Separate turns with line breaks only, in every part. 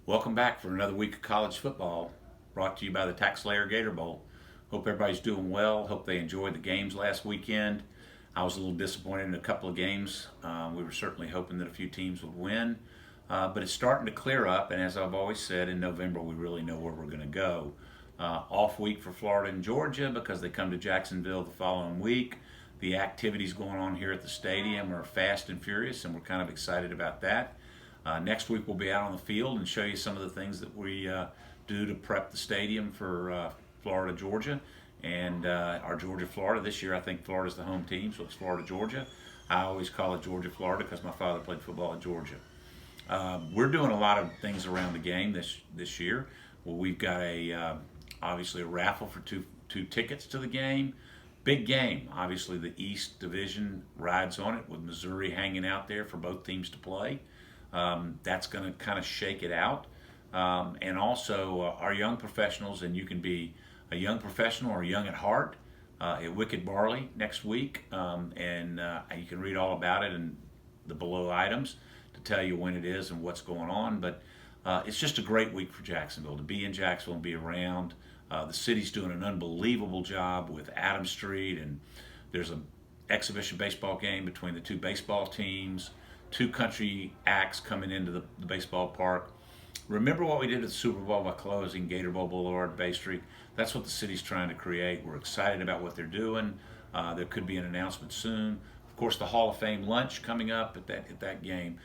Welcome back for another week of college football, brought to you by the TaxSlayer Gator Bowl. Hope everybody's doing well. Hope they enjoyed the games last weekend. I was a little disappointed in a couple of games. We were certainly hoping that a few teams would win, but it's starting to clear up. And as I've always said, in November we really know where we're going to go. Off week for Florida and Georgia because they come to Jacksonville the following week. The activities going on here at the stadium are fast and furious, and we're kind of excited about that. Next week we'll be out on the field and show you some of the things that we do to prep the stadium for Florida, Georgia, and our Georgia, Florida. This year I think Florida's the home team, so it's Florida, Georgia. I always call it Georgia, Florida because my father played football at Georgia. We're doing a lot of things around the game this year. Well, we've got obviously a raffle for two tickets to the game. Big game. Obviously the East Division rides on it with Missouri hanging out there for both teams to play. That's going to kind of shake it out. And also our young professionals, and you can be a young professional or young at heart at Wicked Barley next week. And you can read all about it in the below items to tell you when it is and what's going on. But it's just a great week for Jacksonville, to be in Jacksonville and be around. The city's doing an unbelievable job with Adams Street, and there's an exhibition baseball game between the two baseball teams. Two country acts coming into the baseball park. Remember what we did at the Super Bowl by closing Gator Bowl Boulevard, Bay Street? That's what the city's trying to create. We're excited about what they're doing. There could be an announcement soon. Of course, the Hall of Fame lunch coming up at that game.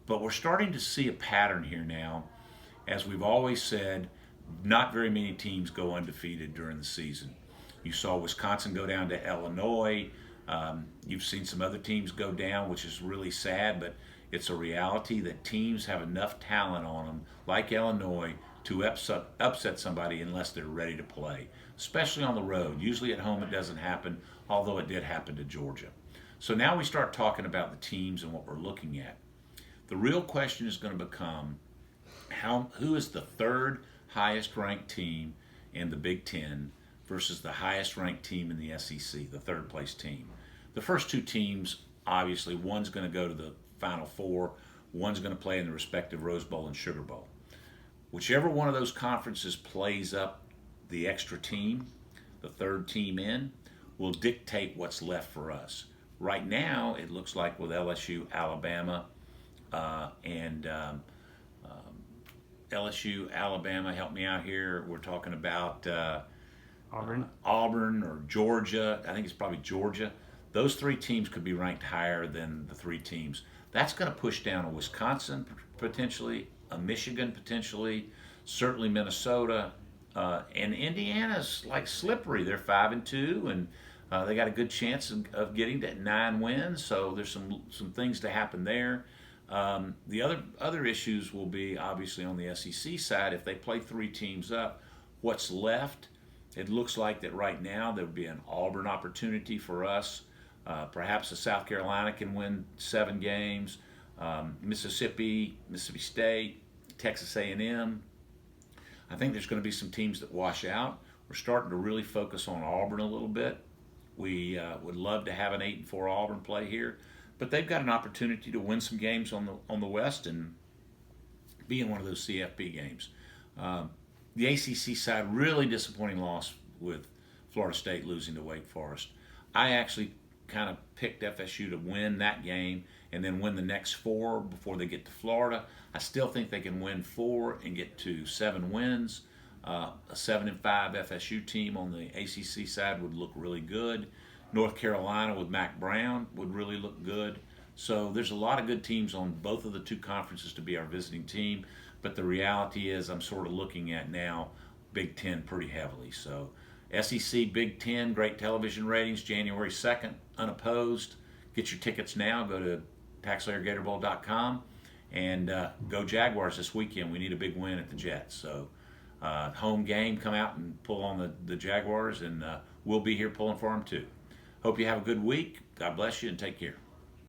But we're starting to see a pattern here now. As we've always said, not very many teams go undefeated during the season. You saw Wisconsin go down to Illinois. You've seen some other teams go down, which is really sad, but it's a reality that teams have enough talent on them, like Illinois, to upset somebody unless they're ready to play, especially on the road. Usually at home it doesn't happen, although it did happen to Georgia. So now we start talking about the teams and what we're looking at. The real question is going to become who is the third highest ranked team in the Big Ten versus the highest ranked team in the SEC, the third place team. The first two teams, obviously, one's going to go to the Final Four, one's going to play in the respective Rose Bowl and Sugar Bowl. Whichever one of those conferences plays up the extra team, the third team in, will dictate what's left for us. Right now, it looks like with LSU, Alabama, and LSU, Alabama, help me out here. We're talking about Auburn or Georgia. I think it's probably Georgia. Those three teams could be ranked higher than the three teams. That's going to push down a Wisconsin potentially, a Michigan potentially, certainly Minnesota, and Indiana's like slippery. They're 5-2, and they got a good chance of getting to 9 wins. So there's some things to happen there. The other issues will be obviously on the SEC side. If they play three teams up, what's left? It looks like that right now there would be an Auburn opportunity for us. Perhaps a South Carolina can win 7 games. Mississippi State, Texas A&M. I think there's going to be some teams that wash out. We're starting to really focus on Auburn a little bit. We would love to have an 8-4 Auburn play here, but they've got an opportunity to win some games on the West and be in one of those CFP games. The ACC side, really disappointing loss with Florida State losing to Wake Forest. I actually kind of picked FSU to win that game and then win the next 4 before they get to Florida. I still think they can win 4 and get to 7 wins. A 7-5 FSU team on the ACC side would look really good. North Carolina with Mac Brown would really look good. So there's a lot of good teams on both of the two conferences to be our visiting team. But the reality is I'm sort of looking at now Big Ten pretty heavily. So SEC, Big Ten, great television ratings, January 2nd, unopposed. Get your tickets now. Go to TaxSlayerGatorBowl.com and go Jaguars this weekend. We need a big win at the Jets. So home game, come out and pull on the Jaguars, and we'll be here pulling for them too. Hope you have a good week. God bless you and take care.